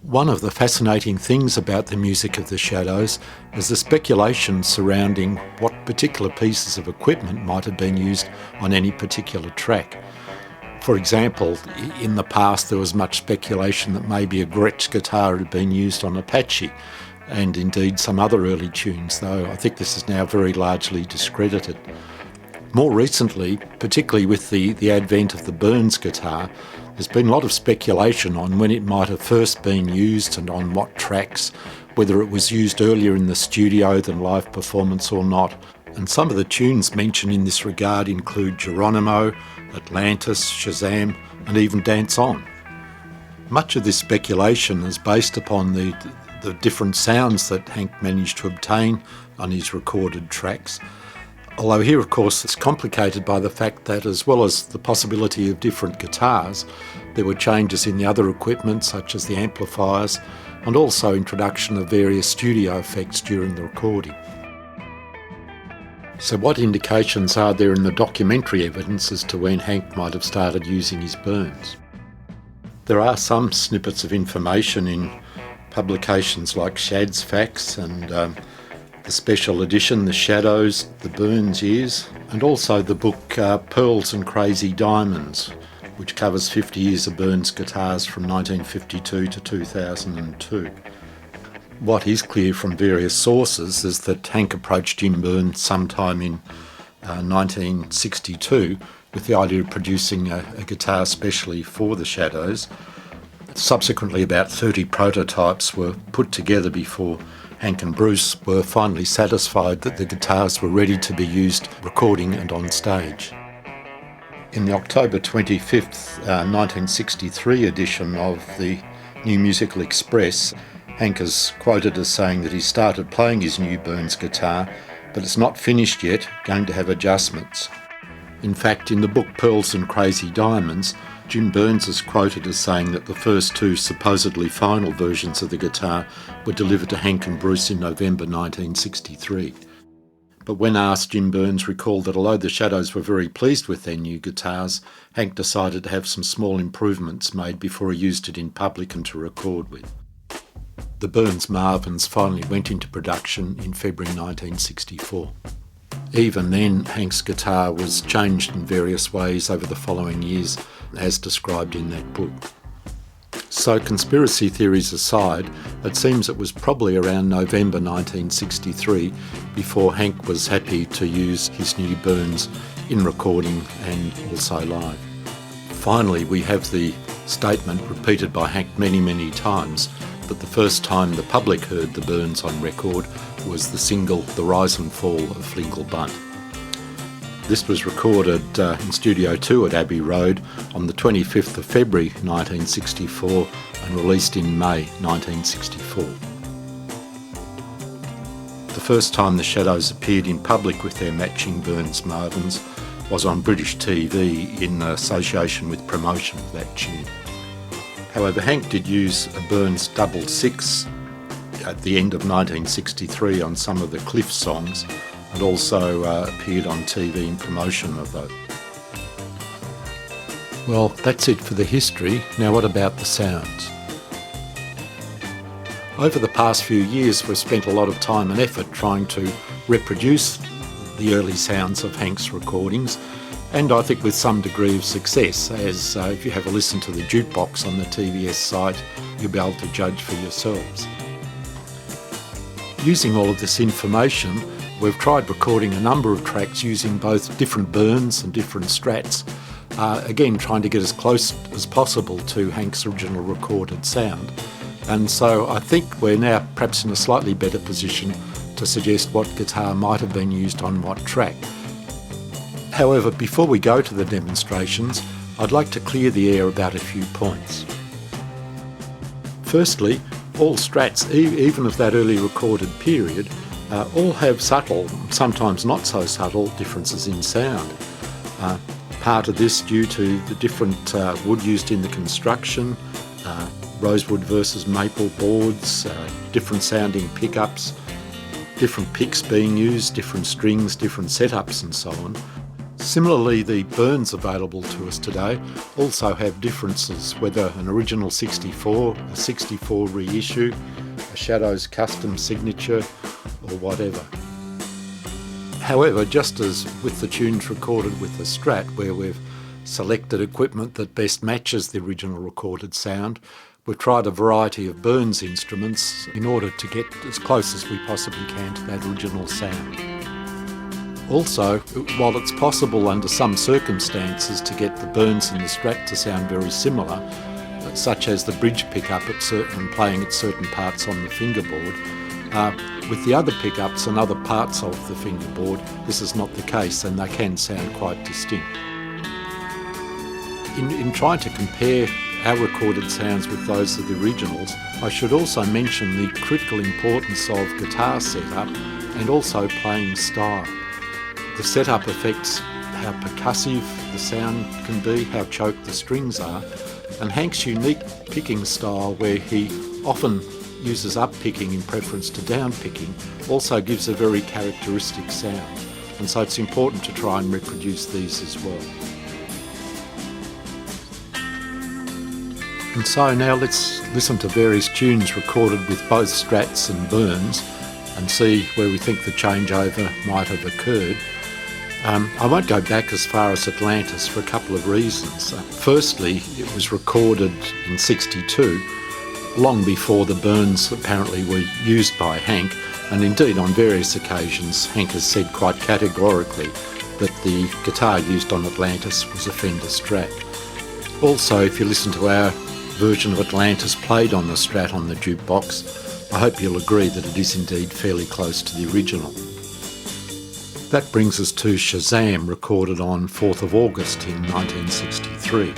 One of the fascinating things about the music of the Shadows is the speculation surrounding what particular pieces of equipment might have been used on any particular track. For example, in the past there was much speculation that maybe a Gretsch guitar had been used on Apache, and indeed some other early tunes, though I think this is now very largely discredited. More recently, particularly with the advent of the Burns guitar, there's been a lot of speculation on when it might have first been used and on what tracks, whether it was used earlier in the studio than live performance or not. And some of the tunes mentioned in this regard include Geronimo, Atlantis, Shazam, and even Dance On. Much of this speculation is based upon the different sounds that Hank managed to obtain on his recorded tracks. Although here, of course, it's complicated by the fact that, as well as the possibility of different guitars, there were changes in the other equipment, such as the amplifiers, and also introduction of various studio effects during the recording. So what indications are there in the documentary evidence as to when Hank might have started using his Burns? There are some snippets of information in publications like Shad's Facts and the special edition, The Shadows, The Burns Years, and also the book Pearls and Crazy Diamonds, which covers 50 years of Burns guitars from 1952 to 2002. What is clear from various sources is that Hank approached Jim Burns sometime in 1962 with the idea of producing a guitar specially for the Shadows. Subsequently, about 30 prototypes were put together before Hank and Bruce were finally satisfied that the guitars were ready to be used recording and on stage. In the October 25th, 1963 edition of the New Musical Express, Hank is quoted as saying that he started playing his new Burns guitar, but it's not finished yet, going to have adjustments. In fact, in the book Pearls and Crazy Diamonds, Jim Burns is quoted as saying that the first two supposedly final versions of the guitar were delivered to Hank and Bruce in November 1963. But when asked, Jim Burns recalled that although the Shadows were very pleased with their new guitars, Hank decided to have some small improvements made before he used it in public and to record with. The Burns Marvins finally went into production in February 1964. Even then, Hank's guitar was changed in various ways over the following years, as described in that book. So, conspiracy theories aside, it seems it was probably around November 1963 before Hank was happy to use his new Burns in recording and also live. Finally, we have the statement repeated by Hank many times that the first time the public heard the Burns on record was the single The Rise and Fall of Flingle Bunt. This was recorded in Studio 2 at Abbey Road on the 25th of February 1964 and released in May 1964. The first time the Shadows appeared in public with their matching Burns Marvins was on British TV in association with promotion of that tune. However, Hank did use a Burns double six at the end of 1963 on some of the Cliff songs, and also appeared on TV in promotion of those. Well, that's it for the history. Now what about the sounds? Over the past few years, we've spent a lot of time and effort trying to reproduce the early sounds of Hank's recordings, and I think with some degree of success, as if you have a listen to the jukebox on the TVS site, you'll be able to judge for yourselves. Using all of this information, we've tried recording a number of tracks using both different Burns and different Strats, again trying to get as close as possible to Hank's original recorded sound. And so I think we're now perhaps in a slightly better position to suggest what guitar might have been used on what track. However, before we go to the demonstrations, I'd like to clear the air about a few points. Firstly, all Strats, even of that early recorded period, all have subtle, sometimes not so subtle, differences in sound. Part of this due to the different wood used in the construction, rosewood versus maple boards, different sounding pickups, different picks being used, different strings, different setups and so on. Similarly, the Burns available to us today also have differences, whether an original 64, a 64 reissue, a Shadows custom signature, or whatever. However, just as with the tunes recorded with the STRAT, where we've selected equipment that best matches the original recorded sound, we've tried a variety of Burns instruments in order to get as close as we possibly can to that original sound. Also, while it's possible under some circumstances to get the Burns and the STRAT to sound very similar, such as the bridge pickup and playing at certain parts on the fingerboard, with the other pickups and other parts of the fingerboard, this is not the case, and they can sound quite distinct. In trying to compare our recorded sounds with those of the originals, I should also mention the critical importance of guitar setup and also playing style. The setup affects how percussive the sound can be, how choked the strings are, and Hank's unique picking style, where he often uses up picking in preference to down picking, also gives a very characteristic sound, and so it's important to try and reproduce these as well. And so now let's listen to various tunes recorded with both Strats and Burns and see where we think the changeover might have occurred. I won't go back as far as Atlantis for a couple of reasons. Firstly, it was recorded in '62, long before the Burns apparently were used by Hank, and indeed on various occasions Hank has said quite categorically that the guitar used on Atlantis was a Fender Strat. Also, if you listen to our version of Atlantis played on the Strat on the jukebox, I hope you'll agree that it is indeed fairly close to the original. That brings us to Shazam, recorded on 4th of August in 1963.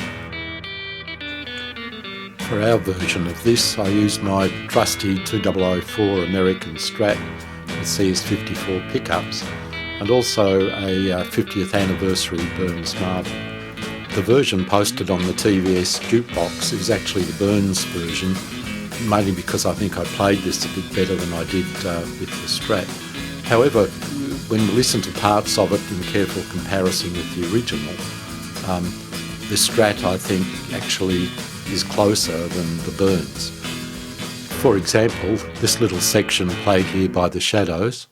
For our version of this, I used my trusty 2004 American Strat with CS54 pickups and also a 50th anniversary Burns Marble. The version posted on the TVS jukebox is actually the Burns version, mainly because I think I played this a bit better than I did with the Strat. However, when you listen to parts of it in careful comparison with the original, the Strat, I think, actually is closer than the Burns. For example, this little section played here by the Shadows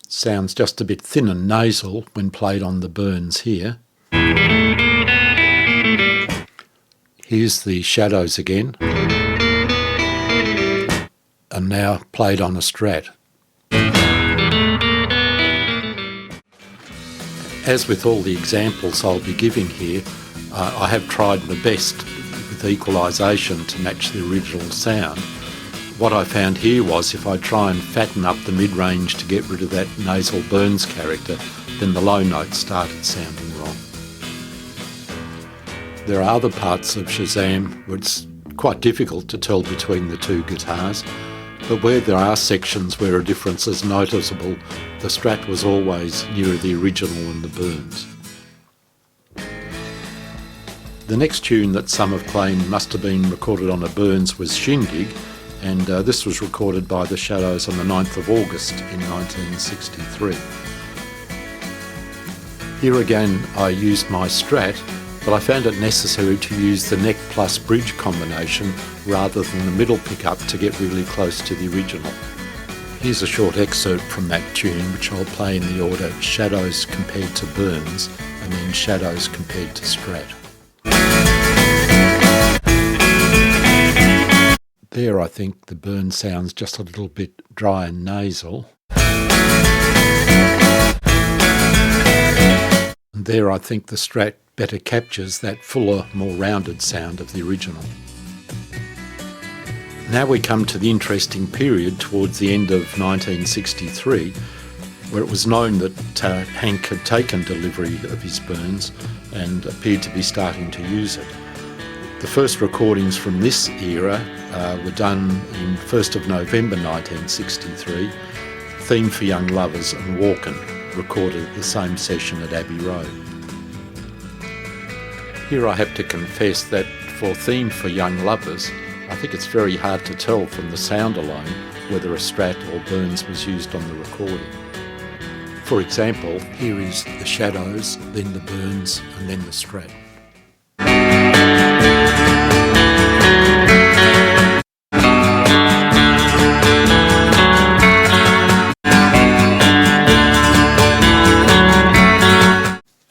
sounds just a bit thin and nasal when played on the Burns here. Here's the Shadows again, and now played on a Strat. As with all the examples I'll be giving here, I have tried my best with equalisation to match the original sound. What I found here was if I try and fatten up the mid-range to get rid of that nasal Burns character, then the low notes started sounding wrong. There are other parts of Shazam where it's quite difficult to tell between the two guitars, but where there are sections where a difference is noticeable, the Strat was always nearer the original than the Burns. The next tune that some have claimed must have been recorded on a Burns was Shindig, and this was recorded by the Shadows on the 9th of August in 1963. Here again I used my Strat, but I found it necessary to use the neck plus bridge combination rather than the middle pickup to get really close to the original. Here's a short excerpt from that tune, which I'll play in the order Shadows compared to Burns and then Shadows compared to Strat. There I think the Burns sounds just a little bit dry and nasal. And there I think the Strat better captures that fuller, more rounded sound of the original. Now we come to the interesting period towards the end of 1963, where it was known that Hank had taken delivery of his Burns and appeared to be starting to use it. The first recordings from this era were done in 1st of November 1963, Theme for Young Lovers and Walkin', recorded at the same session at Abbey Road. Here I have to confess that for Theme for Young Lovers, I think it's very hard to tell from the sound alone whether a Strat or Burns was used on the recording. For example, here is the Shadows, then the Burns, and then the STRAT.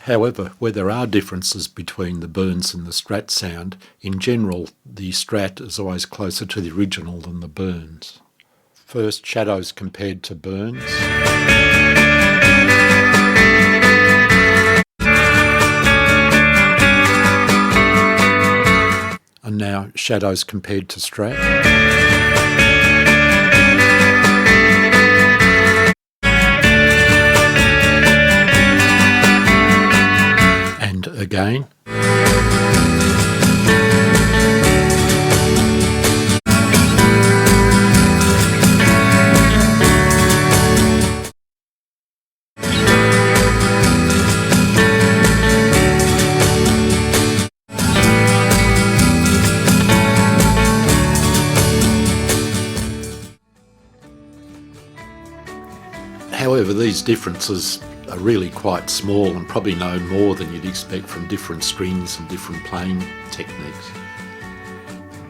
However, where there are differences between the Burns and the STRAT sound, in general the STRAT is always closer to the original than the Burns. First, Shadows compared to Burns. And now Shadows compared to STRAT. And again. However, these differences are really quite small and probably no more than you'd expect from different strings and different playing techniques.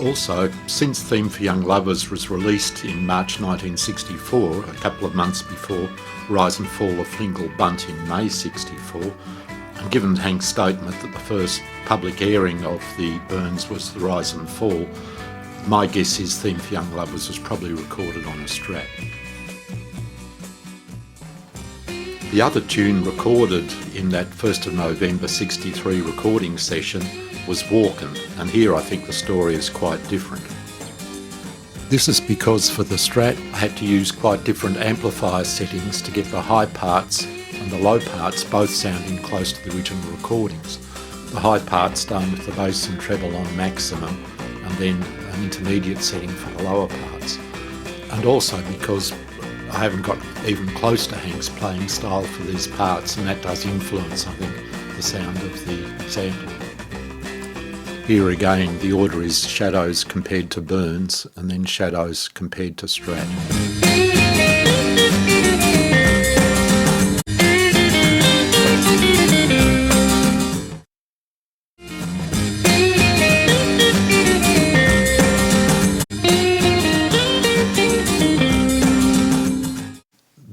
Also, since Theme for Young Lovers was released in March 1964, a couple of months before Rise and Fall of Fingal Bunt in May 64, and given Hank's statement that the first public airing of the Burns was the Rise and Fall, my guess is Theme for Young Lovers was probably recorded on a STRAT. The other tune recorded in that 1st of November 63 recording session was Walkin', and here I think the story is quite different. This is because for the STRAT I had to use quite different amplifier settings to get the high parts and the low parts both sounding close to the original recordings. The high parts done with the bass and treble on maximum, and then an intermediate setting for the lower parts. And also because I haven't got even close to Hank's playing style for these parts, and that does influence, I think, the sound of the sample. Here again, the order is Shadows compared to Burns, and then Shadows compared to STRAT.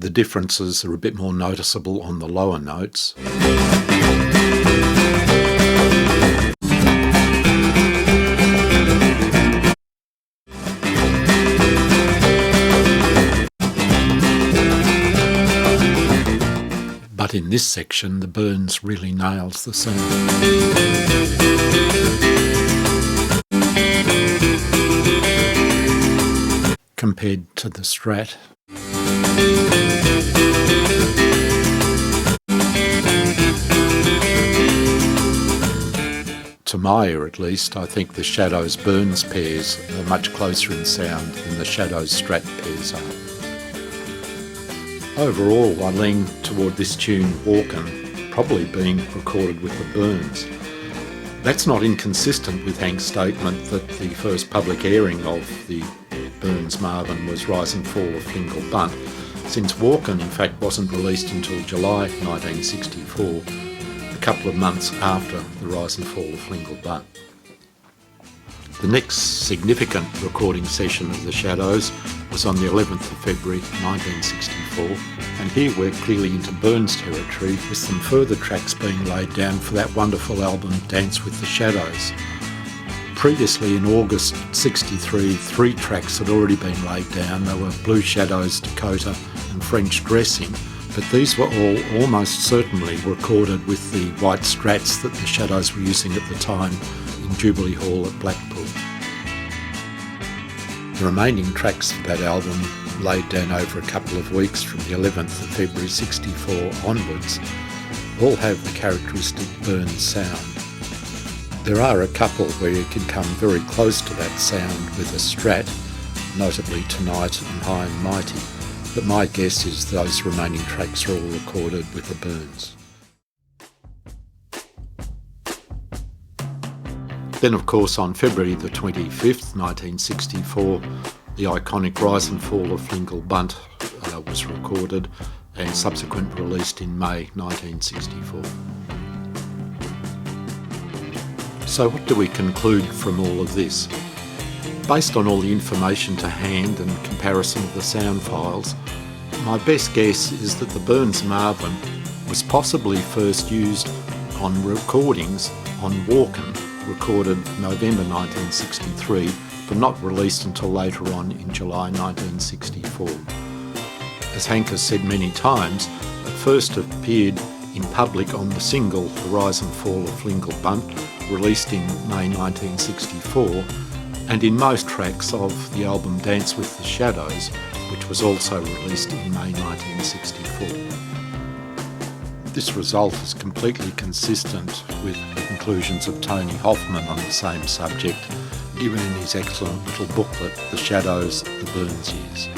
The differences are a bit more noticeable on the lower notes. But in this section, the Burns really nails the sound. Compared to the STRAT. To my ear at least, I think the Shadows-Burns pairs are much closer in sound than the Shadows-Strat pairs are. Overall, I lean toward this tune, Walkin', probably being recorded with the Burns. That's not inconsistent with Hank's statement that the first public airing of the Burns Marvin was Rise and Fall of Fingal Bunt, since Walkin' in fact wasn't released until July 1964, a couple of months after the Rise and Fall of Fingal Bunt. The next significant recording session of the Shadows was on the 11th of February 1964, and here we're clearly into Burns territory, with some further tracks being laid down for that wonderful album Dance with the Shadows. Previously in August 63, 3 tracks had already been laid down. They were Blue Shadows, Dakota and French Dressing, but these were all almost certainly recorded with the white Strats that the Shadows were using at the time in Jubilee Hall at Blackpool. The remaining tracks for that album, laid down over a couple of weeks from the 11th of February 64 onwards, all have the characteristic Burns sound. There are a couple where you can come very close to that sound with a Strat, notably Tonight and High and Mighty, but my guess is those remaining tracks are all recorded with the Burns. Then of course on February the 25th, 1964, the iconic Rise and Fall of Fingal Bunt was recorded, and subsequently released in May 1964. So what do we conclude from all of this? Based on all the information to hand and comparison of the sound files, my best guess is that the Burns Marvin was possibly first used on recordings on Walken, recorded November 1963, but not released until later on in July 1964. As Hank has said many times, it first appeared in public on the single The Rise and Fall of Lingelbund, released in May 1964, and in most tracks of the album Dance with the Shadows, which was also released in May 1964. This result is completely consistent with the conclusions of Tony Hoffman on the same subject, given in his excellent little booklet, The Shadows, the Burns Years.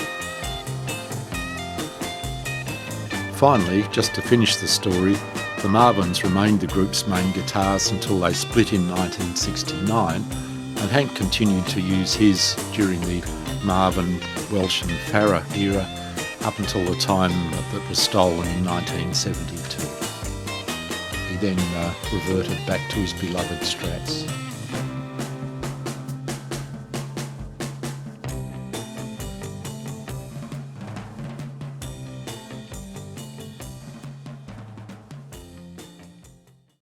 Finally, just to finish the story, the Marvins remained the group's main guitars until they split in 1969, and Hank continued to use his during the Marvin, Welsh and Farrer era up until the time that was stolen in 1972. He then reverted back to his beloved Strats.